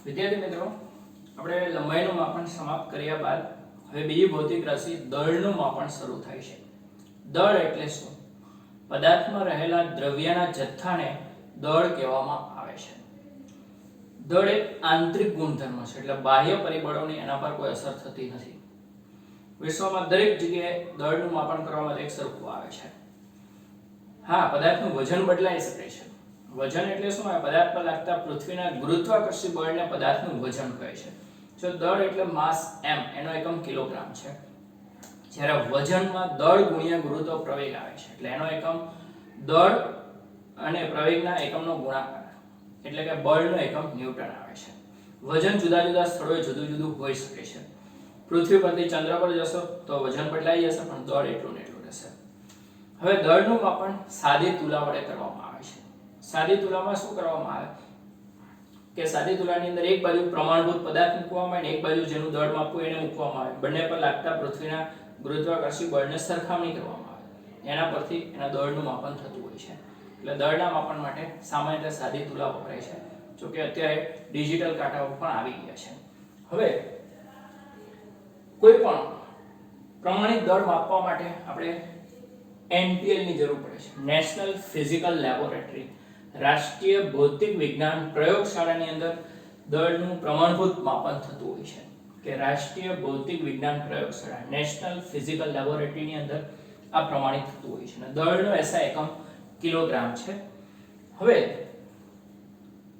વિદ્યાર્થી મિત્રો, આપણે લંબાઈનું માપન સમાપ્ત કર્યા બાદ હવે બીજી ભૌતિક રાશિ દળનું માપન શરૂ થાય છે. દળ એટલે શું? પદાર્થમાં રહેલા દ્રવ્યના જથ્થાને દળ કહેવામાં આવે છે. દળ એક આંતરિક ગુણધર્મ છે, એટલે બાહ્ય પરિબળોની એના પર કોઈ અસર થતી નથી. વિશ્વમાં દરેક જગ્યાએ દળનું માપન કરવા માટે એક સરખું આવે છે. હા, પદાર્થનું વજન બદલાઈ શકે છે. વજન એટલે શું? પદાર્થ પર લાગતા પૃથ્વીના ગુરુત્વાકર્ષી બળને પદાર્થનું વજન કહે છે. જો દળ એટલે માસ m, એનો એકમ કિલોગ્રામ છે. જ્યારે વજનમાં દળ ગુણ્યા ગુરુત્વ પ્રવેગ આવે છે, એટલે એનો એકમ દળ અને પ્રવેગના એકમનો ગુણાકાર, એટલે કે બળનો એકમ ન્યૂટન આવે છે. વજન જુદા જુદા સ્થળોએ જુદું જુદું હોઈ શકે છે. પૃથ્વી પરથી ચંદ્ર પર જશો તો વજન બદલાઈ જશે, પણ દળ એટલું ને એટલું રહેશે. હવે દળનું માપન સાદી તુલા વડે કરવામાં આવે છે. સાદી તુલામાં શું કરવામાં આવે કે સાદી તુલાની અંદર એક બાજુ પ્રમાણભૂત પદાર્થ મૂકવામાં આવે અને એક બાજુ જેનું દળ માપવું એને મૂકવામાં આવે. બંને પર લાગતા પૃથ્વીના ગુરુત્વાકર્ષી બળને સરખામણી કરવામાં આવે. એના પરથી એના દળનું માપન થતું હોય છે. એટલે દળના માપન માટે સામાન્ય રીતે સાદી તુલા વપરાય છે. જો કે અત્યારે ડિજિટલ કાંટાઓ પણ આવી ગયા છે. હવે કોઈ પણ પ્રમાણિત દળ માપવા માટે આપણે NPL ની જરૂર પડે છે. નેશનલ ફિઝિકલ લેબોરેટરી, રાષ્ટ્રીય ભૌતિક વિજ્ઞાન પ્રયોગશાળાની અંદર દળનું પ્રમાણભૂત માપન થતું હોય છે. કે રાષ્ટ્રીય ભૌતિક વિજ્ઞાન પ્રયોગશાળા, નેશનલ ફિઝિકલ લેબોરેટરીની અંદર આ પ્રમાણિત થતું હોય છે. અને દળનો SI એકમ કિલોગ્રામ છે. હવે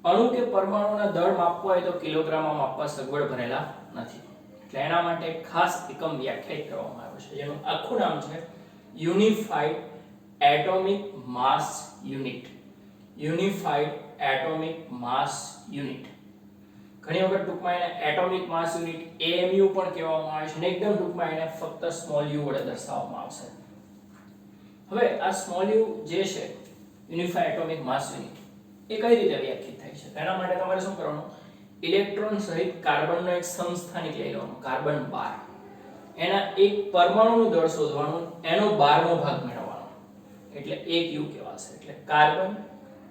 અણુ કે પરમાણુના દળ માપવા હોય તો કિલોગ્રામમાં માપવા સગવડ ભરેલા નથી. એટલે એના માટે ખાસ એકમ વ્યાખ્યાયિત કરવામાં આવ્યો છે, જેનું આખું નામ છે યુનિફાઈડ એટોમિક માસ યુનિટ. યુનિફાઈડ એટોમિક માસ યુનિટ. ઘણી વખત ટૂંકમાં એને એટોમિક માસ યુનિટ AMU પણ કહેવામાં આવે છે, અને એકદમ ટૂંકમાં એને ફક્ત સ્મોલ u વડે દર્શાવવામાં આવશે. હવે આ સ્મોલ u જે છે યુનિફાઈડ એટોમિક માસ યુનિટ, એ કઈ રીતે વ્યાખ્યાયિત થાય છે? એના માટે તમારે શું કરવાનું? ઇલેક્ટ્રોન સહિત કાર્બનનો એક સમસ્થાનિક લઈ લેવાનો, કાર્બન 12. એના એક પરમાણુનું દળ શોધવાનું, એનો 12મો ભાગ મેળવવાનો, એટલે 1 u કહેવાશે. એટલે કાર્બન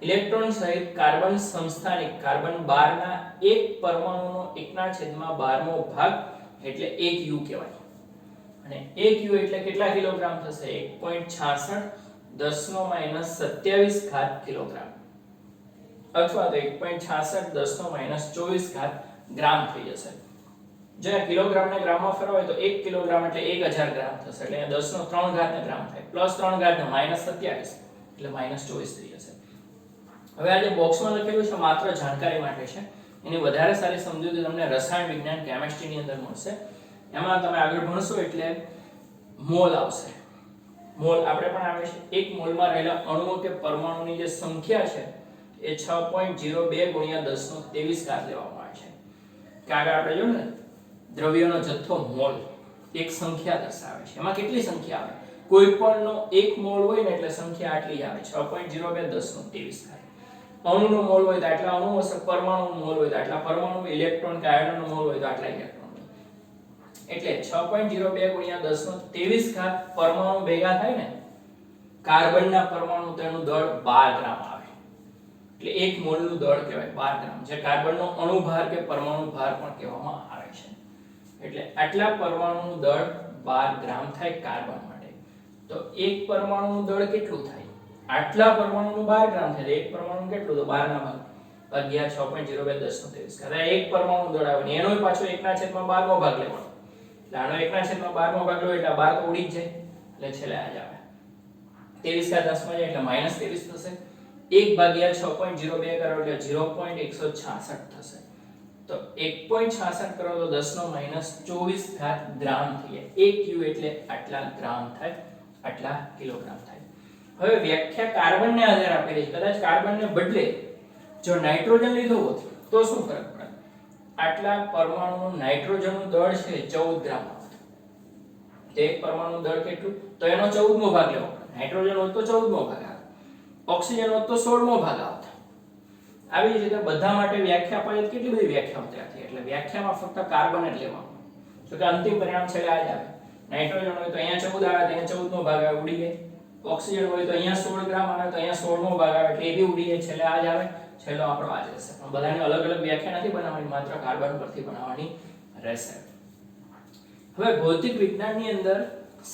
ઇલેક્ટ્રોન સહિત કાર્બન સમસ્થાનિક કાર્બન 12 ના એક પરમાણુનો 1/12મો ભાગ, એટલે 1 u કહેવાય. અને 1 u એટલે કેટલા કિલોગ્રામ થશે? 1.66 10⁻27 કિલોગ્રામ, અથવા તો 1.66 10⁻24 ગ્રામ થઈ જશે. જો કિલોગ્રામ ને ગ્રામમાં ફેરવાય તો 1 કિલોગ્રામ એટલે 1000 ગ્રામ થશે. એટલે 10⁻³ ને ગ્રામ થાય, +3 ને -27 એટલે -24 થઈ જશે. હવે આ જે બોક્સમાં લખેલું છે માત્ર જાણકારી માટે છે. એની વધારે સારી સમજૂતી તમને રસાયણ વિજ્ઞાન કેમિસ્ટ્રીની અંદર મળશે. એમાં તમે આગળ ભણશો એટલે મોલ આવશે. મોલ આપણે પણ આવે છે. એક મોલમાં રહેલા અણુઓ કે પરમાણુની જે સંખ્યા છે એ 6.02 × 10⁻23 લેવામાં આવે છે. કે આગળ આપણે જોયું ને, દ્રવ્યનો જથ્થો મોલ એક સંખ્યા દર્શાવે છે. એમાં કેટલી સંખ્યા આવે? કોઈ પણનો એક મોલ હોય ને એટલે સંખ્યા આટલી આવે, 6.02 × 10⁻23. અણુનો મોલ હોય તો આટલા અણુ હશે, પરમાણુનો મોલ હોય તો આટલા પરમાણુ, ઇલેક્ટ્રોન કે આયનનો મોલ હોય તો આટલા ઇલેક્ટ્રોન. એટલે 6.02 × 10⁻23 પરમાણુ ભેગા થાય ને, કાર્બનના પરમાણુ, તેનું દળ 12 ગ્રામ આવે. એટલે એક મોલનું દળ કહેવાય 12 ગ્રામ, જે કાર્બનનો અણુભાર કે પરમાણુ ભાર પણ કહેવામાં આવે છે. એટલે આટલા પરમાણુનું દળ 12 ગ્રામ થાય કાર્બન માટે. તો એક પરમાણુનું દળ કેટલું થાય? આટલા પરમાણુનું 12 ગ્રામ થાય. એક પરમાણુ કેટલું? તો 12 ના ભાગ્યા 6.02 × 10⁻23. કદાચ એક પરમાણુ દળ આવે ને એનો પાછો 1/12મો ભાગ લેવાનો. એટલે આનો 1/12મો ભાગ લો એટલે 12 તો ઉડી જ જાય. એટલે છેલ્લે આ જ આવે 23 10 માં જાય એટલે -23 થશે. 1/6.02 કરો એટલે 0.166 થશે. તો 1.66 કરો તો 10⁻24 ગ્રામ થઈ જાય. 1 u એટલે આટલા ગ્રામ થાય, આટલા કિલોગ્રામ થાય. હવે વ્યાખ્યા કાર્બનને આધારે આપેલી છે. કદાચ કાર્બનને બદલે જો નાઇટ્રોજન લીધો હોત તો શું ફરક પડે? આટલા પરમાણુનું નાઇટ્રોજનનું દળ છે 14 ગ્રામ આવત. તે એક પરમાણુનું દળ કેટલું? તો એનો 14મો ભાગ લેવો પડે. નાઇટ્રોજન હોત તો 14મો ભાગ આવે, ઓક્સિજન હોત તો 16મો ભાગ આવત. આવી જ રીતે બધા માટે વ્યાખ્યા આપી. કેટલી બધી વ્યાખ્યાઓ તૈયાર થઈ. એટલે વ્યાખ્યામાં ફક્ત કાર્બન જ લેવાનું. તો કે અંતિમ પરિણામ છેલ્લે આ જ આવે. નાઇટ્રોજન હોય તો અહીંયા 14 આવે, ત્યાં 14મો ભાગ આવે, ઉડી જાય. ઓક્સિજન હોય તો અહીંયા 16 ગ્રામ આવે તો અહીંયા 16મો ભાગ આવે એટલે એ બી ઉડી જાય, છેલ્લે આ જ આવે, છેલ્લો આપણો આ જ રહેશે. પણ બધાની અલગ અલગ વ્યાખ્યા નથી બનાવવાની, માત્ર કાર્બન પરથી બનાવવાની રહેશે. હવે ભૌતિક વિજ્ઞાનની અંદર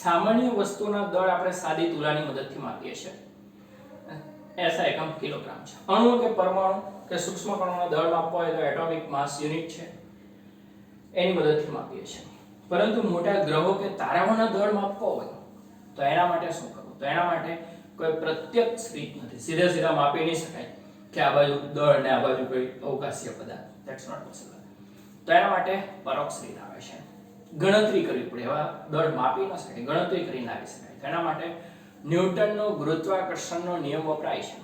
સામાન્ય વસ્તુના દળ આપણે સાદી તુલાની મદદથી માપીએ છીએ. એસઆઈ એકમ કિલોગ્રામ છે. અણુ કે પરમાણુ કે સૂક્ષ્મ કણોના દળ માપવા હોય તો એટોમિક માસ યુનિટ છે, એની મદદથી માપીએ છીએ. પરંતુ મોટા ગ્રહો કે તારાઓના દળ માપવા હોય તો એના માટે શું કરવું? તો એના માટે કોઈ પ્રત્યક્ષ રીત નથી, સીધા સીધા માપી નહીં શકાય કે આ બાજુ દળ ને આ બાજુ કોઈ અવકાશીય પદાર્થ. That's not possible. તો એના માટે પરોક્ષ રીત આવે છે. ગણતરી કરવી પડે, એવા દળ માપી ન શકાય, ગણતરી કરીને લાવી શકાય. તેના માટે ન્યૂટનનો ગુરુત્વાકર્ષણનો નિયમ વપરાય છે.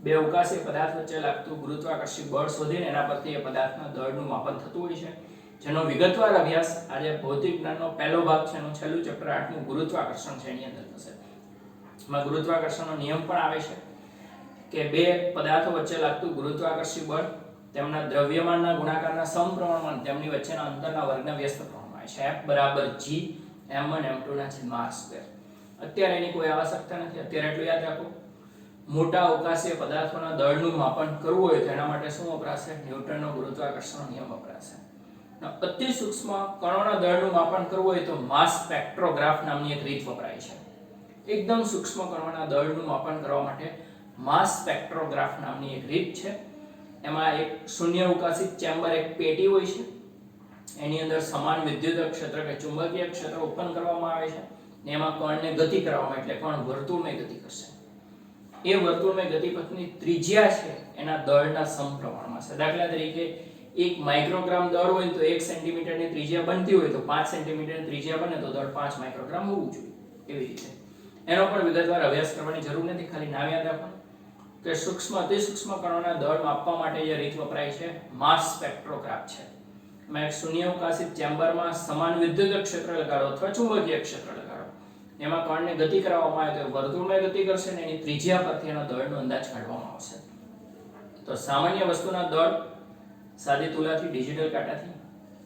બે અવકાશી પદાર્થ વચ્ચે લાગતું ગુરુત્વાકર્ષી બળ શોધીને એના પરથી એ પદાર્થના દળનું માપન થતું હોય છે, જેનો વિગતવાર અભ્યાસ આજે ભૌતિક જ્ઞાનનો પહેલો ભાગ છે, એનું છેલ્લું ચેપ્ટર 8મું ગુરુત્વાકર્ષણ છે, એની અંદર થશે. એમાં ગુરુત્વાકર્ષણનો નિયમ પણ આવે છે કે બે પદાર્થો વચ્ચે લાગતું ગુરુત્વાકર્ષી બળ તેમના દ્રવ્યમાનના ગુણાકારના સમપ્રમાણમાં તેમની વચ્ચેના અંતરના વર્ગના વ્યસ્ત પ્રમાણમાં છે. F = G m1 m2 ના છેદમાં r². અત્યારે એની કોઈ આવશ્યકતા નથી, અત્યારે એટલું યાદ રાખો. મોટા અવકાશીય પદાર્થોના દળનું માપન કરવું હોય તો એના માટે શું વપરાશે? ન્યૂટનનો ગુરુત્વાકર્ષણનો નિયમ વપરાશે. અતિ સૂક્ષ્મ કણોના દળનું માપન કરવું હોય તો માસ સ્પેક્ટ્રોગ્રાફ નામની એક રીત વપરાય છે. એકદમ સૂક્ષ્મ કણોના દળનું માપન કરવા માટે માસ સ્પેક્ટ્રોગ્રાફ નામની એક રીત છે. એમાં એક શૂન્ય અવકાશી ચેમ્બર, એક પેટી હોય છે, એની અંદર સમાન વિદ્યુત ક્ષેત્ર કે ચુંબકીય ક્ષેત્ર ઉત્પન્ન કરવામાં આવે છે. એમાં કણને ગતિ કરવામાં, એટલે કણ વર્તુળમય ગતિ કરશે. એ વર્તુળમય ગતિપથની ત્રિજ્યા છે એના દળના સમપ્રમાણમાં છે. દાખલા તરીકે 1 માઇક્રોગ્રામ દળ હોય તો 1 સેન્ટીમીટરની ત્રિજ્યા બનતી હોય તો 5 સેન્ટીમીટરની ત્રિજ્યા બને તો દળ 5 માઇક્રોગ્રામ હોવું જોઈએ. એવી રીતે એનો પણ વિગતવાર અભ્યાસ કરવાની જરૂર નથી, ખાલી નામ યાદ રાખવાનું કે સૂક્ષ્મ અતિ સૂક્ષ્મ કણોના દળ માપવા માટે જે રીત વપરાય છે માસ સ્પેક્ટ્રોગ્રાફ છે. એમાં એક શૂન્ય અવકાશી ચેમ્બરમાં સમાન વિદ્યુત ક્ષેત્ર લગાડો અથવા ચુંબકીય ક્ષેત્ર લગાડો, એમાં કણને ગતિ કરાવવામાં આવે તો વર્તુળમય ગતિ કરશે ને એની ત્રિજ્યા પરથી એના દળનો અંદાજ કાઢવામાં આવશે. તો સામાન્ય વસ્તુના દળ સાદી તુલાથી, ડિજિટલ કાંટાથી,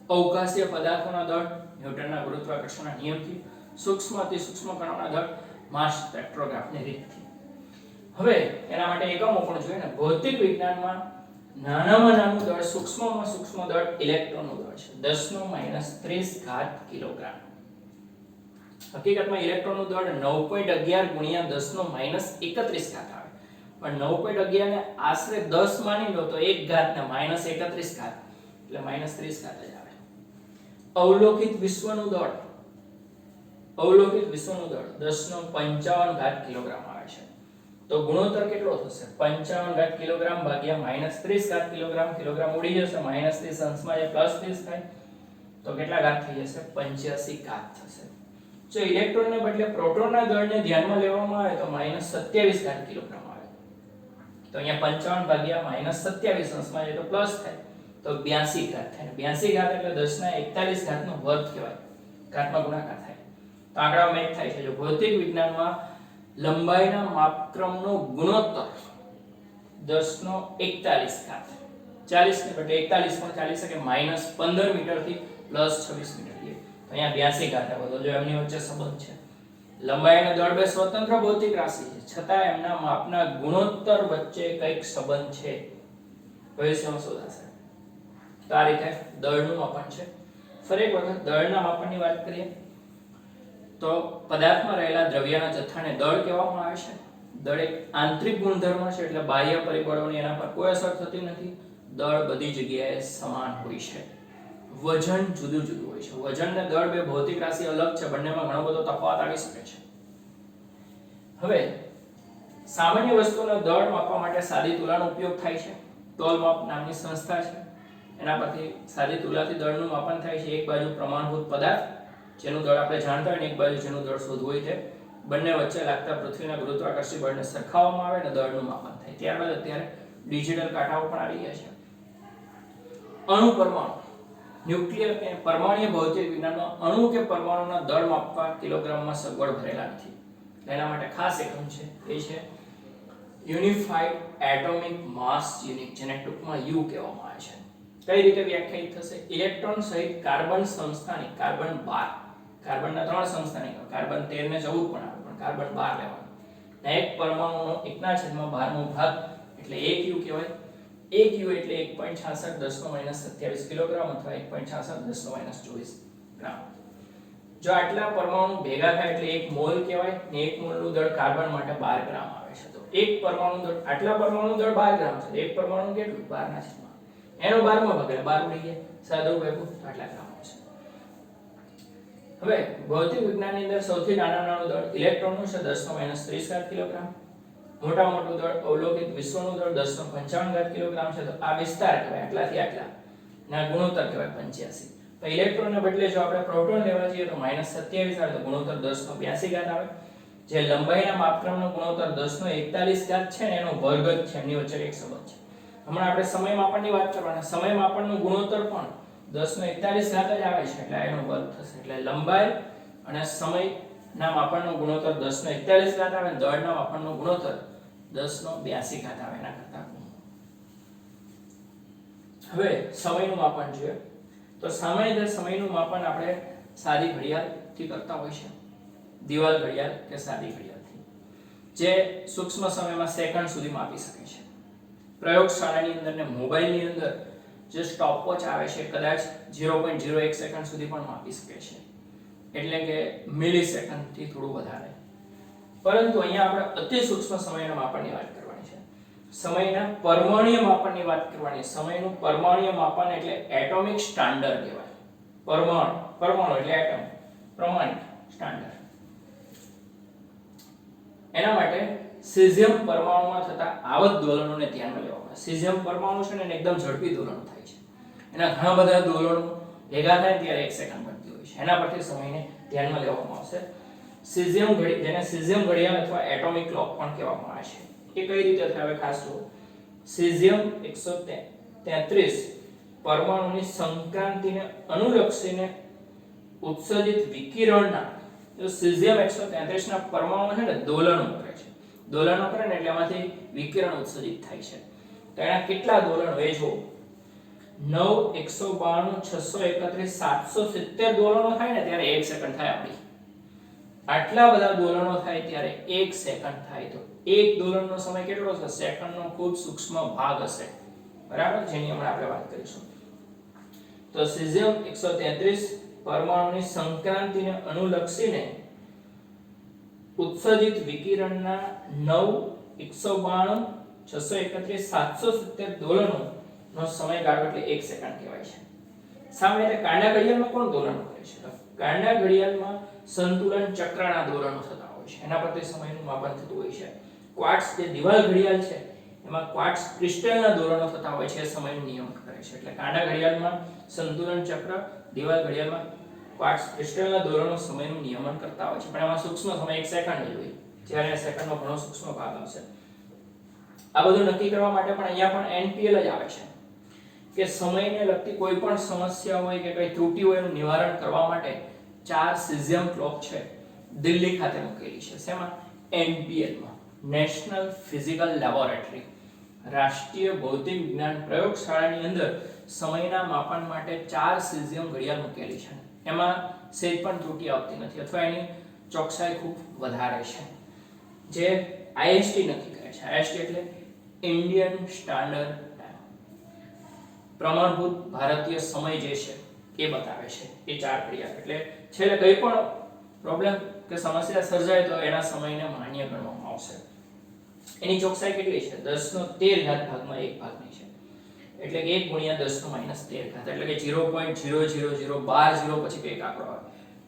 અવકાશીય પદાર્થોના દળ ન્યૂટનના ગુરુત્વાકર્ષણના નિયમથી, સૂક્ષ્મ અતિ સૂક્ષ્મ કણોના દળ માસ સ્પેક્ટ્રોગ્રાફની રીતથી. હવે એના માટે એકમો પણ જોઈએ ને. ભૌતિક વિજ્ઞાનમાં નાનામાં નાનું દળ, સૂક્ષ્મમાં સૂક્ષ્મ દળ ઇલેક્ટ્રોનનું દળ છે, 10⁻³ કિલોગ્રામ. હકીકતમાં ઇલેક્ટ્રોનનું દળ 9.11 × 10⁻31 આવે, પણ 9.11 ને આશરે 10 માની લો તો 1 ઘાત ને -31 ઘાત એટલે -30 ઘાત જ આવે. અવલોકિત વિશ્વનું દળ 10⁻55 કિલોગ્રામ આવે છે. તો ગુણોત્તર કેટલો થશે? 55 કિલોગ્રામ ભાગ્યા -30 કિલોગ્રામ. કિલોગ્રામ ઉડી જશે, -30 અંશમાં જે +30 થાય તો કેટલા ઘાત થઈ જશે? 85 ઘાત થશે. જો ઇલેક્ટ્રોનને બદલે પ્રોટોનના દળને ધ્યાનમાં લેવામાં આવે તો -27 કિલોગ્રામ આવે. તો અહીંયા 55 ભાગ્યા -27 અંશમાં જે તો પ્લસ થાય તો 82 ઘાત થાય. 82 ઘાત એટલે 10⁻41 ઘાતનો વર્ગ કહેવાય, ઘાતમાં ગુણાકાર થાય. તો આંકડા મેચ થાય છે. જો ભૌતિક વિજ્ઞાનમાં લંબાઈના માપક્રમનો ગુણોત્તર 10⁻41 ઘાત, 40 ને બદલે 41 પણ ચાલી શકે, -15 મીટર થી +26 મીટર લે તો અહીંયા 82 ઘાત આવે. તો જો એમની વચ્ચે સંબંધ છે, લંબાઈ અને દળ બે સ્વતંત્ર ભૌતિક રાશિ છે, છતાં એમના માપના ગુણોત્તર વચ્ચે કંઈક સંબંધ છે. ભવિષ્યમાં શોધાશે. તો આ રીતે દળનું માપન છે. ફરી એક વખત દળના માપનની વાત કરીએ તો પદાર્થમાં રહેલા દ્રવ્યના જથ્થાને દળ કહેવામાં આવે છે. દળ એક આંતરિક ગુણધર્મ છે, એટલે બાહ્ય પરિબળોની એના પર કોઈ અસર થતી નથી. દળ બધી જગ્યાએ સમાન હોય છે. વજન જુદું જુદું હોય છે. વજન ને દળ બે ભૌતિક રાશિ અલગ છે, બંનેમાં ઘણો બધો તફાવત આવી શકે છે. હવે સામાન્ય વસ્તુના દળ માપવા માટે સાદી તુલાનો ઉપયોગ થાય છે. તોલમાપ નામની સંસ્થા છે, એના પરથી સાદી તુલાથી દળનું માપન થાય છે. એક બાજુ પ્રમાણભૂત પદાર્થ જેનું દળ આપણે જાણતા હોય ને એક બાજુ જેનું દળ શોધવું હોય તે, બંને વચ્ચે લાગતા પૃથ્વીના ગુરુત્વાકર્ષી બળને સરખાવવામાં આવે અને દળનું માપન થાય. ત્યારબાદ અત્યારે ડિજિટલ કાંટાઓ પણ આવી ગયા છે. અણુ પરમાણુ, ન્યુક્લિયર કે પરમાણુય ભૌતિક વિજ્ઞાનમાં અણુ કે પરમાણુના દળ માપવા કિલોગ્રામમાં સગવડ ભરેલા નથી. એના માટે ખાસ એકમ છે, એ છે યુનિફાઈડ એટોમિક માસ યુનિટ, જેને ટૂંકમાં યુ કહેવામાં આવે છે. કઈ રીતે વ્યાખ્યાયિત થશે? ઇલેક્ટ્રોન સહિત કાર્બન સંસ્થાની કાર્બન 12, કાર્બનના 3 સંસ્થાની, કાર્બન 13 ને 14 પણ આવે, પણ કાર્બન 12 લેવાનું. અને એક પરમાણુનો 1/12 ભાગ એટલે 1 યુ કહેવાય. 1 યુ એટલે 1.66 × 10 - 27 કિલોગ્રામ અથવા 1.66 × 10 - 24 ગ્રામ. જો આટલા પરમાણુ ભેગા થાય એટલે 1 મોલ કહેવાય ને 1 મોલનું દળ કાર્બન માટે 12 ગ્રામ આવે છે. તો એક પરમાણુ દળ આટલા પરમાણુ દળ 12 ગ્રામ છે. એક પરમાણુ કેટલું 12 એનો 12 માં ભાગ એટલે 12 ઉડી ગયા. સાદું ભેગું તો આટલા ગ્રામ આવશે. હવે ભૌતિક વિજ્ઞાનની અંદર સૌથી નાનું દળ ઇલેક્ટ્રોનનું છે 10 - 30 કિલોગ્રામ. મોટું દળ અવલોકિત વિશ્વનું દળ 10 - 55 કિલોગ્રામ છે. તો આ વિસ્તાર કહેવાય આટલાથી આટલા ના ગુણોત્તર કહેવાય 85. તો ઇલેક્ટ્રોનને બદલે જો આપણે પ્રોટોન લેવા જઈએ તો -27 આવે તો ગુણોત્તર 10 - 82 આવે. જે લંબાઈના માપક્રમનો ગુણોત્તર 10 - 41 છે ને એનો વર્ગ જ છે. એની વચ્ચે એક સંબંધ છે. હમણાં આપણે સમય માપનની વાત કરવાના. સમય માપનનો ગુણોત્તર પણ 10 - 41 જ આવે છે એટલે એનો વર્ગ થશે. એટલે લંબાઈ અને સમયના માપનનો ગુણોત્તર 10 - 41 આવે અને દળના માપનનો ગુણોત્તર 10 - 82 આવે એના કરતા. હવે સમયનું માપન જોઈએ તો સામાન્ય રીતે સમયનું માપન આપણે સાદી ઘડિયાળથી કરતા હોય છે. દિવાલ ઘડિયાળ કે સાદી ઘડિયાળથી જે સૂક્ષ્મ સમયમાં સેકન્ડ સુધી માપી શકે છે. પ્રયોગશાળાની અંદર ને મોબાઈલની અંદર જે સ્ટોપવોચ આવે છે કદાચ 0.01 સેકન્ડ સુધી પણ માપી શકે છે. એટલે કે મિલી સેકન્ડથી થોડું વધારે. પરંતુ અહીંયા આપણે અતિ સૂક્ષ્મ સમયના માપનની વાત કરવાની છે. સમયના પરમાણ્વીય માપનની વાત કરવાની. સમયનું પરમાણ્વીય માપન એટલે એટોમિક સ્ટાન્ડર્ડ કહેવાય. પરમાણુ એટલે એટમ, પ્રમાણિક સ્ટાન્ડર્ડ. એના માટે સીઝિયમ પરમાણુમાં થતા આવત દોલનોને ધ્યાનમાં લેવામાં આવે. સીઝિયમ પરમાણુ છે ને એકદમ ઝડપી દોલન થાય છે. એના ઘણા બધા દોલનો ભેગા થાય ત્યારે 1 સેકન્ડ બનતી હોય છે. એના પરથી સમયને ધ્યાનમાં લેવામાં આવશે. સીઝિયમ ઘડિયાળ જેને સીઝિયમ ઘડિયાળ અથવા એટોમિક ક્લોક પણ કહેવામાં આવે છે. એ કઈ રીતે થાય હવે ખાસ જુઓ. સીઝિયમ 133 પરમાણુની સંક્રાંતિને અનુલક્ષીને ઉત્સર્જિત વિકિરણના જો સીઝિયમ 133 ના પરમાણુ છે ને દોલનો કરે છે. દોલનો કરે ને એટલે એમાંથી વિકિરણ ઉત્સર્જિત થાય છે. તો એના કેટલા દોલનો એ જો 9 192 631 770 દોલનો થાય ને ત્યારે 1 સેકન્ડ થાય આપણી. આટલા બધા દોલનો થાય ત્યારે 1 સેકન્ડ થાય. તો એક દોલનનો સમય કેટલો હશે? સેકન્ડનો ખૂબ સૂક્ષ્મ ભાગ હશે. બરાબર, જેની હમણાં આપણે વાત કરીશું. તો સીઝિયમ 133 પરમાણુની સંક્રાંતિને અનુલક્ષીને ઉત્સર્જિત વિકિરણના 9 192 631 770 દોલનો નો સમયગાળો એટલે 1 સેકન્ડ કહેવાય છે. સામાન્ય રીતે કાંડા ઘડિયાળમાં કોણ દોલનો કરે છે? કાંડા ઘડિયાળમાં સંતુલન ચક્રના દોલનો થતા હોય છે. એના પરથી સમયનું માપન થતું હોય છે. ક્વાર્ટઝ જે દિવાલ ઘડિયાળ છે એમાં ક્વાર્ટઝ ક્રિસ્ટલના દોલનો થતા હોય છે. સમયનું નિયમન કરે છે. એટલે કાંડા ઘડિયાળમાં સંતુલન ચક્ર, દિવાલ ઘડિયાળમાં ક્વાર્ટઝ ક્રિસ્ટલના દોલનો સમયનું નિયમન કરતા હોય છે. પણ એમાં સૂક્ષ્મ સમય 1 સેકન્ડ જ હોય. જ્યારે સેકન્ડનો ઘણો સૂક્ષ્મ ભાગ આવશે. આ બધું નક્કી કરવા માટે પણ અહીંયા પણ NPL જ આવે છે કે સમયને લગતી કોઈ પણ સમસ્યા હોય કે કોઈ ત્રુટિ હોય એનું નિવારણ કરવા માટે 4 સીઝિયમ ક્લોક છે દિલ્હી ખાતે મૂકેલી છે. શેમાં? NPL માં, નેશનલ ફિઝિકલ લેબોરેટરી, રાષ્ટ્રીય ભૌતિક વિજ્ઞાન પ્રયોગશાળાની અંદર સમયના માપન માટે 4 સીઝિયમ ઘડિયાળ મૂકેલી છે. એમાં સેજ પણ ત્રુટિ આવતી નથી અથવા એની ચોકસાઈ ખૂબ વધારે છે. જે IST નક્કી કરે છે. IST એટલે ઇન્ડિયન સ્ટાન્ડર્ડ ટાઈમ, પ્રમાણભૂત ભારતીય સમય જે છે એ બતાવે છે. એ 4 ઘડિયાળ એટલે છેલ્લે કંઈ પણ પ્રોબ્લેમ કે સમસ્યા સર્જાય તો એના સમયને માન્ય ગણવામાં આવશે. એની ચોકસાઈ કેટલી છે? 10^13 ભાગમાં 1 ભાગની છે. એટલે કે 1 × 10^-13 એટલે કે 0.00012 પછી કંઈક આંકડો આવે.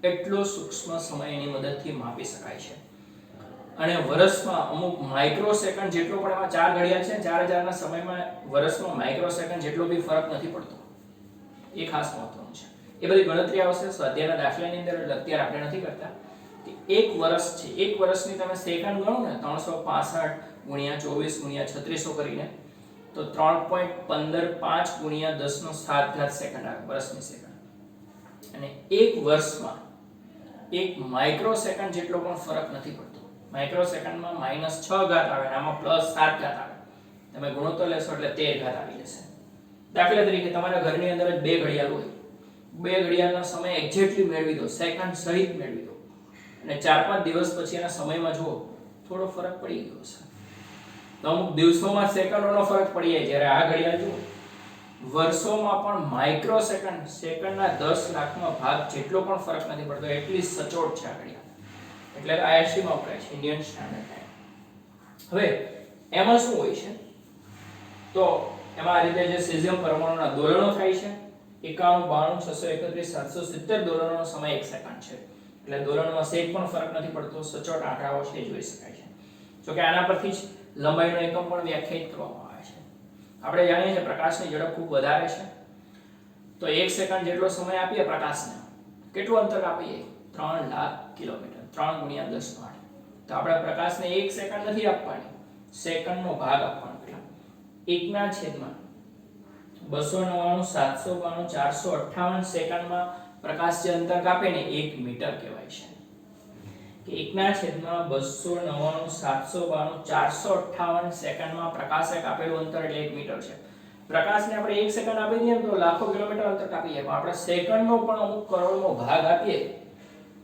એટલો સૂક્ષ્મ સમય એની મદદથી માપી શકાય છે. અને વર્ષમાં અમુક માઇક્રોસેકન્ડ જેટલો પણ એમાં 4 ઘડિયાળ છે. 4000 ના સમયમાં વર્ષમાં માઇક્રોસેકન્ડ જેટલો બી ફરક નથી પડતો. એ ખાસ મહત્વનું છે. એ બધી ગણતરી આવશે સ્વાધ્યાયના દાખલાની અંદર, એટલે અત્યારે આપણે નથી કરતા. કે 1 વર્ષ છે, 1 વર્ષની તમે સેકન્ડ ગણો ને 365 × 24 × 3600 કરીને તો 3.155 × 10^7 સેકન્ડ આવે વર્ષની સેકન્ડ. અને 1 વર્ષમાં 1 માઇક્રોસેકન્ડ જેટલો પણ ફરક નથી પડતો. માઇક્રોસેકન્ડમાં -6 ઘાત આવે અને આમાં +7 ઘાત આવે. તમે ગુણોત્તર લેશો એટલે 13 ઘાત આવી જશે. દાખલા તરીકે તમારા ઘરની અંદર જ 2 ઘડિયાળ હોય. 2 ઘડિયાળનો સમય એક્ઝેક્ટલી મેળવી દો, સેકન્ડ સહિત મેળવી દો. અને 4-5 દિવસ પછી એના સમયમાં જુઓ થોડો ફરક પડી ગયો છે. તો અમુક દિવસોમાં સેકન્ડોનો ફરક પડી જાય, જ્યારે આ ઘડિયાળ જુઓ વર્ષોમાં પણ માઇક્રો સેકન્ડ, સેકન્ડના 10 લાખનો ભાગ જેટલો પણ ફરક નથી પડતો, એટલી સચોટ છે આ ઘડિયાળ. એટલે IST માં વપરાય છે, ઇન્ડિયન સ્ટાન્ડર્ડ ટાઈમ. હવે એમાં શું હોય છે, તો એમાં આ રીતે જે સીઝિયમ પરમાણુના દોલનો થાય છે, 91, 92, 631, 770 દોલનોનો સમય 1 સેકન્ડ છે. એટલે દોલનમાં સેજ પણ ફરક નથી પડતો, સચોટ આંકડાઓ છે જોઈ શકાય છે. જો કે આના પરથી જ લંબાઈનો એકમ પણ વ્યાખ્યાયિત કરવામાં આવે છે. આપણે જાણીએ છીએ પ્રકાશની ઝડપ ખૂબ વધારે છે, તો 1 સેકન્ડ જેટલો સમય આપીએ પ્રકાશને, કેટલું અંતર આપીએ? 3 લાખ કિલોમીટર. 3 ગુણ્યા 10 નો 8. તો આપણે પ્રકાશને 1 સેકન્ડ નથી આપવાની, સેકન્ડનો ભાગ આપવાનો. કેટલા? 1 ના છેદમાં 299, 792, 458 સેકન્ડમાં પ્રકાશ જે અંતર કાપે ને 1 મીટર કહેવાય છે. કે 1 ના છેદમાં 299, 792, 458 સેકન્ડમાં પ્રકાશે કાપેલું અંતર એટલે 1 મીટર છે. પ્રકાશને આપણે 1 સેકન્ડ આપી દઈએ તો લાખો કિલોમીટર અંતર કાપી જાય, પણ આપણે સેકન્ડનો પણ અમુક કરોડમો ભાગ આપીએ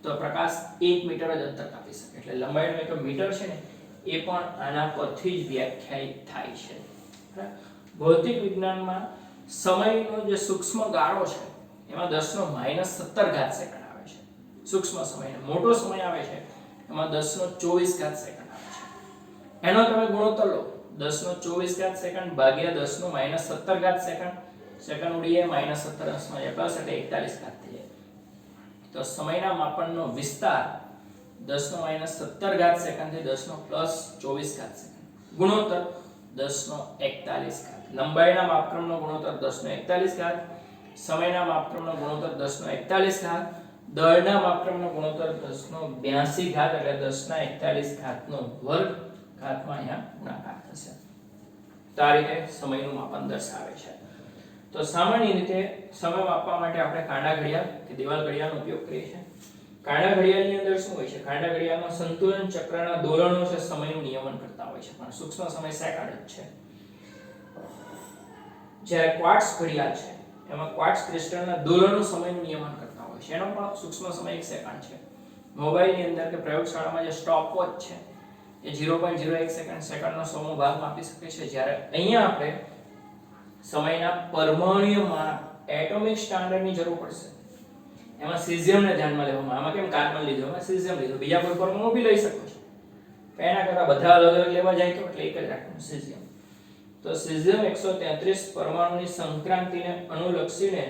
તો પ્રકાશ 1 મીટર જ અંતર કાપી શકે. એટલે લંબાઈનો એકમ મીટર છે ને, એ પણ આના પરથી જ વ્યાખ્યાયિત થાય છે. ભૌતિક વિજ્ઞાનમાં સમયનો જે સૂક્ષ્મ ગાળો છે એમાં 10⁻17 સેકન્ડ આવે છે સૂક્ષ્મ સમય. મોટો સમય આવે છે એમાં 10⁻24 સેકન્ડ આવે છે. એનો તમે ગુણોત્તર લો, 10⁻24 સેકન્ડ ભાગ્યા 10⁻17 સેકન્ડ. સેકન્ડ ઉડીએ -17 + એટલે 41 થઈ જાય. તો સમયના માપનનો વિસ્તાર 10⁻17 સેકન્ડ થી 10⁻+24 સેકન્ડ. ગુણોત્તર 10⁻41. લંબાઈના માપક્રમનો ગુણોત્તર 10⁻41. સમયના માપક્રમનો ગુણોત્તર 10⁻41. દળના માપક્રમનો ગુણોત્તર 10⁻82 એટલે 10⁻41 નો વર્ગ ઘાતમાં અહીંયા ગુણાકાર થશે. તો આ રીતે સમયનું માપન દર્શાવે છે. તો સામાન્ય રીતે સમય માપવા માટે આપણે કાંડા ઘડિયાળ કે દિવાલ ઘડિયાળનો ઉપયોગ કરીએ છીએ. કાંડા ઘડિયાળની અંદર શું હોય છે? કાંડા ઘડિયાળમાં સંતુલન ચક્રના દોલનો છે સમયનું નિયમન કરતા હોય છે, પણ સૂક્ષ્મ સમય સેકન્ડ જ છે. જ્યારે ક્વાર્ટઝ ઘડિયાળ છે એમાં ક્વાર્ટઝ ક્રિસ્ટલના દોલનો સમયનું નિયમન કરતા હોય છે, એનો પણ સૂક્ષ્મ સમય 1 સેકન્ડ છે. મોબાઈલની અંદર કે પ્રયોગશાળામાં જે સ્ટોપવોચ છે એ 0.01 સેકન્ડનો 100મો ભાગ માપી શકે છે. જ્યારે અહીંયા આપણે સમયના પરમાણુય માપ એટોમિક સ્ટાન્ડર્ડની જરૂર પડશે. એમાં સીઝિયમને ધ્યાનમાં લેવામાં, આમાં કેમ કાર્બન લીધો, એમાં સીઝિયમ લીધો, બીજા કોઈ પરમાણુ બી લઈ શકો છો. એના કરતા બધા અલગ અલગ લેવા જાય તો એટલે એક જ રાખવાનું સીઝિયમ. તો સીઝિયમ 133 પરમાણુની સંક્રાંતિને અનુલક્ષીને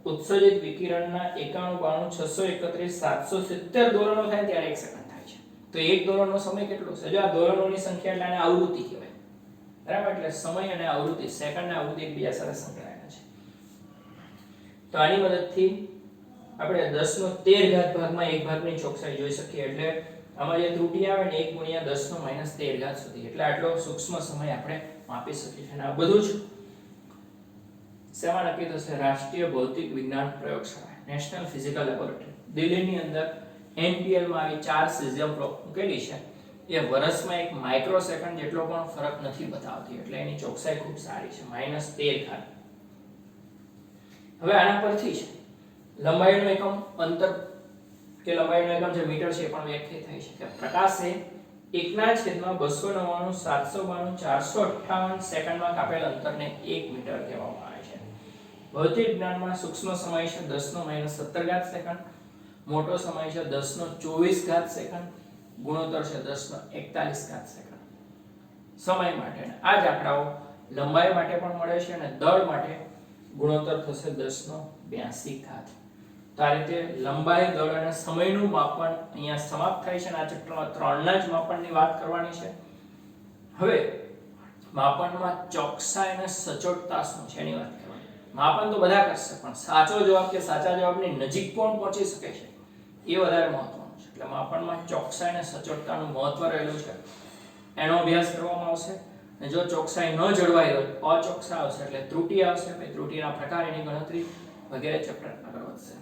ઉત્સર્જિત વિકિરણના 91, 631, 770 દોલનો થાય ત્યારે 1 સેકન્ડ થાય છે. તો એક દોલનનો સમય કેટલો છે? જો આ દોલનોની સંખ્યા એટલે આને આવૃત્તિ કહેવાય. બરાબર? એટલે સમય અને આવૃત્તિ, સેકન્ડ અને આવૃત્તિ એકબીજા સાથે સંકળાયેલા છે. તો આની મદદથી આપણે 10⁻13 ભાગમાં એક ભાગની ચોકસાઈ જોઈ શકીએ. એટલે આમાં જે ત્રુટિ આવે ને 1 × 10⁻13 સુધી, એટલે આટલો સૂક્ષ્મ સમય આપણે માપી શકીએ છીએ. અને આ બધું જ શેમાં નક્કી થશે? રાષ્ટ્રીય ભૌતિક વિજ્ઞાન પ્રયોગશાળા, નેશનલ ફિઝિકલ લેબોરેટરી દિલ્હીની અંદર NPL માં આવી 4 સીઝિયમ પ્રોબ મૂકેલી છે. એ વર્ષમાં 1 માઇક્રોસેકન્ડ જેટલો પણ ફરક નથી બતાવતી, એટલે એની ચોકસાઈ ખૂબ સારી છે, -13. હવે આના પરથી જ લંબાઈનો એકમ અંતર કે લંબાઈનો એકમ જે મીટર છે એ પણ વ્યાખ્યાયિત થઈ છે. કે પ્રકાશે 1/299, 792, 458 સેકન્ડમાં કાપેલ અંતરને 1 મીટર કહેવામાં આવે છે. ભૌતિક વિજ્ઞાનમાં સૂક્ષ્મ સમય છે 10⁻17 સેકન્ડ, મોટો સમય છે 10⁻24 સેકન્ડ, ગુણોત્તર છે 10⁻41 સેકન્ડ. સમય માટે આ જ આંકડાઓ લંબાઈ માટે પણ મળે છે અને દળ માટે ગુણોત્તર થશે 10⁻82. તો આ રીતે લંબાઈ, દળ અને સમયનું માપન અહીંયા સમાપ્ત થાય છે અને આ ચેપ્ટરમાં 3ના જ માપનની વાત કરવાની છે. હવે માપનમાં ચોકસાઈ અને સચોટતા શું છે એની વાત કરવાની. માપન તો બધા કરશે, પણ સાચો જવાબ કે સાચા જવાબની નજીક કોણ પહોંચી શકે છે એ વધારે મહત્વનું છે. એટલે માપનમાં ચોકસાઈ અને સચોટતાનું મહત્વ રહેલું છે, એનો અભ્યાસ કરવામાં આવશે. અને જો ચોકસાઈ ન જળવાઈ હોય, અચોકસાઈ આવશે એટલે ત્રુટિ આવશે. ત્રુટિના પ્રકાર, એની ગણતરી વગેરે ચેપ્ટર આગળ વધશે.